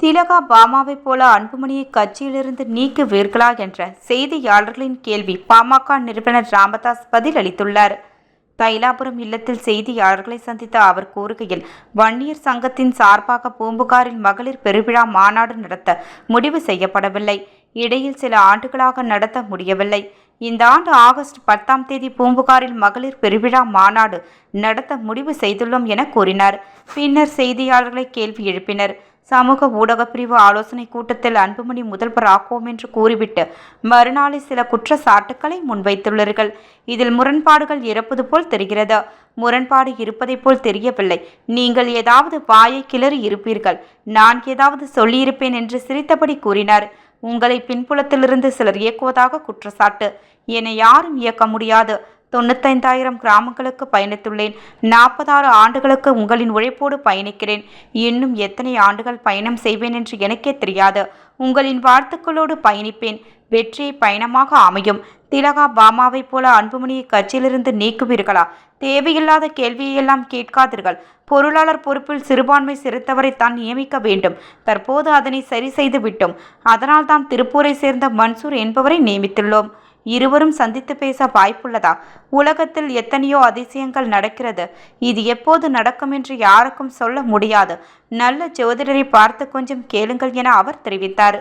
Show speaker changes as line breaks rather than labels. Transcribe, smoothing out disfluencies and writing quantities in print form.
திலகா பாமாவைப் போல அன்புமணியை கட்சியிலிருந்து நீக்குவீர்களா என்ற செய்தியாளர்களின் கேள்வி பாமக நிறுவனர் ராமதாஸ் பதில் அளித்துள்ளார். தைலாபுரம் இல்லத்தில் செய்தியாளர்களை சந்தித்த அவர் கூறுகையில், வன்னியர் சங்கத்தின் சார்பாக பூம்புகாரில் மகளிர் பெருவிழா மாநாடு நடத்த முடிவு செய்யப்படவில்லை. இடையில் சில ஆண்டுகளாக நடத்த முடியவில்லை. இந்த ஆண்டு ஆகஸ்ட் 10ஆம் தேதி பூம்புகாரில் மகளிர் பெருவிழா மாநாடு நடத்த முடிவு செய்துள்ளோம் என கூறினார். பின்னர் செய்தியாளர்களை கேள்வி எழுப்பினர். சமூக ஊடக பிரிவு ஆலோசனை கூட்டத்தில் அன்புமணி முதல்வர் ஆக்குவோம் என்று கூறிவிட்டு மறுநாளை சில குற்றச்சாட்டுக்களை முன்வைத்துள்ளீர்கள். இதில் முரண்பாடுகள் இருப்பது போல் தெரிகிறது. முரண்பாடு இருப்பதை போல் தெரியவில்லை. நீங்கள் ஏதாவது வாயை கிளறி இருப்பீர்கள், நான் ஏதாவது சொல்லியிருப்பேன் என்று சிரித்தபடி கூறினார். உங்களை பின்புலத்திலிருந்து சிலர் இயக்குவதாக குற்றச்சாட்டு. என்னை யாரும் இயக்க முடியாது. 95,000 கிராமங்களுக்கு பயணித்துள்ளேன். 46 ஆண்டுகளுக்கு உங்களின் உழைப்போடு பயணிக்கிறேன். இன்னும் எத்தனை ஆண்டுகள் பயணம் செய்வேன் என்று எனக்கே தெரியாது. உங்களின் வாழ்த்துக்களோடு பயணிப்பேன். வெற்றியை பயணமாக அமையும். திலகா பாமாவை போல அன்புமணியை கட்சியிலிருந்து நீக்குவீர்களா? தேவையில்லாத கேள்வியெல்லாம் கேட்காதீர்கள். பொருளாளர் பொறுப்பில் சிறுபான்மை சிறுத்தவரை தான் நியமிக்க வேண்டும். தற்போது அதனை சரி செய்து விட்டோம். அதனால் தான் திருப்பூரை சேர்ந்த மன்சூர் என்பவரை நியமித்துள்ளோம். இருவரும் சந்தித்து பேச வாய்ப்புள்ளதா? உலகத்தில் எத்தனையோ அதிசயங்கள் நடக்கிறது. இது எப்போது நடக்கும் என்று யாருக்கும் சொல்ல முடியாது. நல்ல ஜோதிடரை பார்த்து கொஞ்சம் கேளுங்கள் என அவர் தெரிவித்தார்.